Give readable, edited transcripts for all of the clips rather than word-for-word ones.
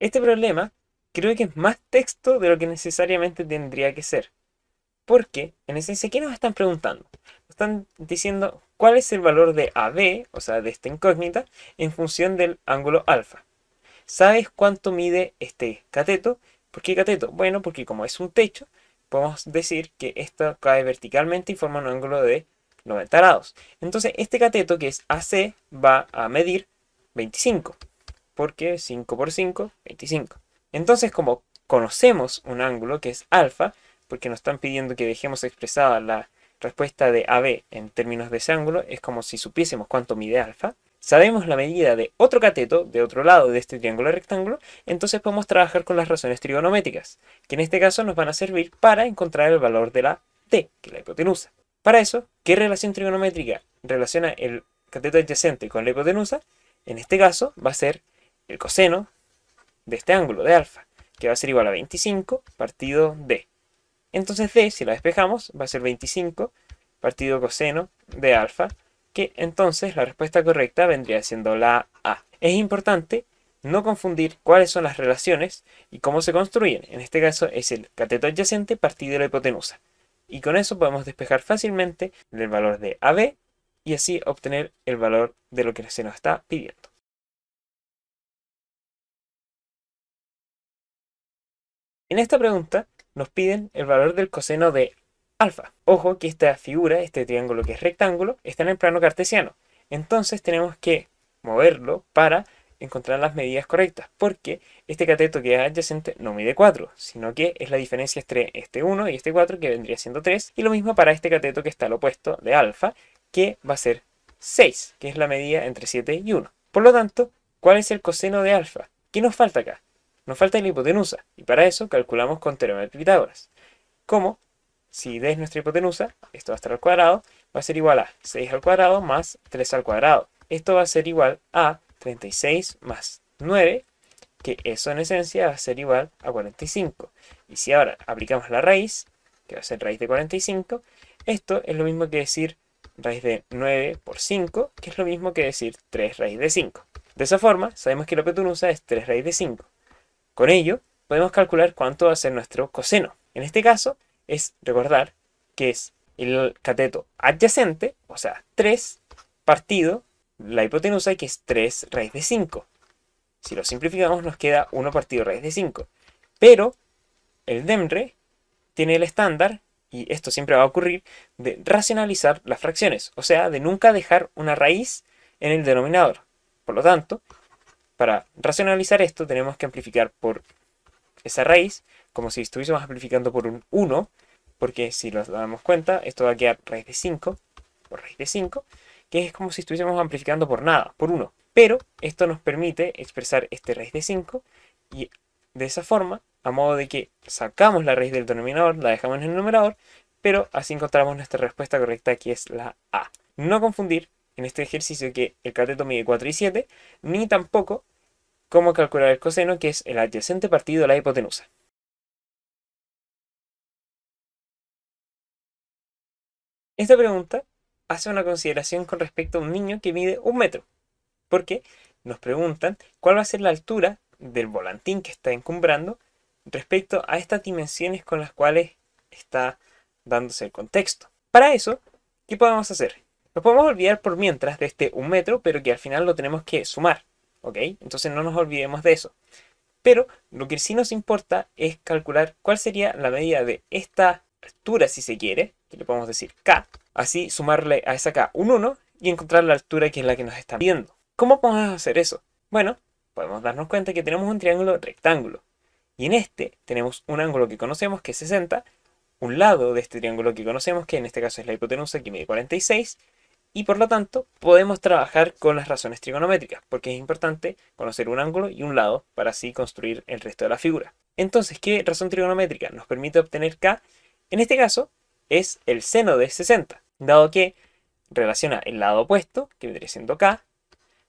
Este problema creo que es más texto de lo que necesariamente tendría que ser. Porque, en esencia, ¿qué nos están preguntando? Nos están diciendo cuál es el valor de AB, o sea, de esta incógnita, en función del ángulo alfa. ¿Sabes cuánto mide este cateto? ¿Por qué cateto? Bueno, porque como es un techo, podemos decir que esto cae verticalmente y forma un ángulo de 90 grados. Entonces, este cateto, que es AC, va a medir 25, porque 5 por 5, 25. Entonces, como conocemos un ángulo que es alfa, porque nos están pidiendo que dejemos expresada la respuesta de AB en términos de ese ángulo, es como si supiésemos cuánto mide alfa. Sabemos la medida de otro cateto, de otro lado de este triángulo rectángulo, entonces podemos trabajar con las razones trigonométricas, que en este caso nos van a servir para encontrar el valor de la t, que es la hipotenusa. Para eso, ¿qué relación trigonométrica relaciona el cateto adyacente con la hipotenusa? En este caso va a ser el coseno de este ángulo de alfa, que va a ser igual a 25 partido d. Entonces d, si la despejamos, va a ser 25 partido coseno de alfa, que entonces la respuesta correcta vendría siendo la A. Es importante no confundir cuáles son las relaciones y cómo se construyen. En este caso es el cateto adyacente partido de la hipotenusa. Y con eso podemos despejar fácilmente el valor de AB y así obtener el valor de lo que se nos está pidiendo. En esta pregunta nos piden el valor del coseno de alfa. Ojo que esta figura, este triángulo que es rectángulo, está en el plano cartesiano. Entonces tenemos que moverlo para encontrar las medidas correctas, porque este cateto que es adyacente no mide 4, sino que es la diferencia entre este 1 y este 4, que vendría siendo 3, y lo mismo para este cateto que está al opuesto de alfa, que va a ser 6, que es la medida entre 7 y 1. Por lo tanto, ¿cuál es el coseno de alfa? ¿Qué nos falta acá? Nos falta la hipotenusa, y para eso calculamos con teorema de Pitágoras. ¿Cómo? Si d es nuestra hipotenusa, esto va a estar al cuadrado, va a ser igual a 6 al cuadrado más 3 al cuadrado. Esto va a ser igual a 36 más 9, que eso en esencia va a ser igual a 45. Y si ahora aplicamos la raíz, que va a ser raíz de 45, esto es lo mismo que decir raíz de 9 por 5, que es lo mismo que decir 3 raíz de 5. De esa forma, sabemos que la hipotenusa es 3 raíz de 5. Con ello, podemos calcular cuánto va a ser nuestro coseno. En este caso, es recordar que es el cateto adyacente, o sea, 3 partido la hipotenusa, que es 3 raíz de 5. Si lo simplificamos, nos queda 1 partido raíz de 5. Pero el DEMRE tiene el estándar, y esto siempre va a ocurrir, de racionalizar las fracciones, o sea, de nunca dejar una raíz en el denominador. Por lo tanto, para racionalizar esto tenemos que amplificar por esa raíz, como si estuviésemos amplificando por un 1, porque si nos damos cuenta, esto va a quedar raíz de 5 por raíz de 5, que es como si estuviésemos amplificando por nada, por 1. Pero esto nos permite expresar este raíz de 5 y de esa forma, a modo de que sacamos la raíz del denominador, la dejamos en el numerador, pero así encontramos nuestra respuesta correcta, que es la A. No confundir en este ejercicio que el cateto mide 4 y 7, ni tampoco cómo calcular el coseno, que es el adyacente partido de la hipotenusa. Esta pregunta hace una consideración con respecto a un niño que mide 1 metro, porque nos preguntan cuál va a ser la altura del volantín que está encumbrando respecto a estas dimensiones con las cuales está dándose el contexto. Para eso, ¿qué podemos hacer? Nos podemos olvidar por mientras de este 1 metro, pero que al final lo tenemos que sumar, ¿ok? Entonces no nos olvidemos de eso. Pero lo que sí nos importa es calcular cuál sería la medida de esta altura, si se quiere, que le podemos decir k, así sumarle a esa k un 1 y encontrar la altura que es la que nos están pidiendo. ¿Cómo podemos hacer eso? Bueno, podemos darnos cuenta que tenemos un triángulo rectángulo. Y en este tenemos un ángulo que conocemos que es 60, un lado de este triángulo que conocemos que en este caso es la hipotenusa que mide 46, y por lo tanto podemos trabajar con las razones trigonométricas, porque es importante conocer un ángulo y un lado para así construir el resto de la figura. Entonces, ¿qué razón trigonométrica nos permite obtener k? En este caso es el seno de 60, dado que relaciona el lado opuesto, que vendría siendo k,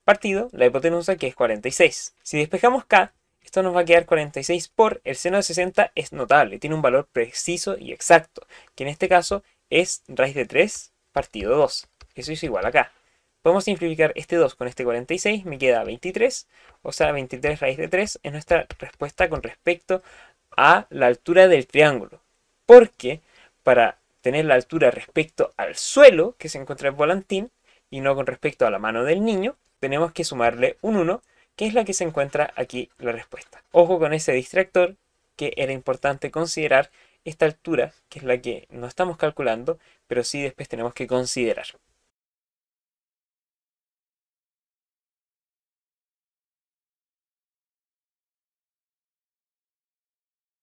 partido la hipotenusa, que es 46. Si despejamos k, esto nos va a quedar 46 por el seno de 60, es notable, tiene un valor preciso y exacto, que en este caso es raíz de 3 partido 2. Eso es igual a k. Podemos simplificar este 2 con este 46, me queda 23, o sea 23 raíz de 3 es nuestra respuesta con respecto a la altura del triángulo. Porque para tener la altura respecto al suelo que se encuentra el volantín y no con respecto a la mano del niño, tenemos que sumarle un 1, que es la que se encuentra aquí la respuesta. Ojo con ese distractor, que era importante considerar esta altura, que es la que no estamos calculando, pero sí después tenemos que considerar.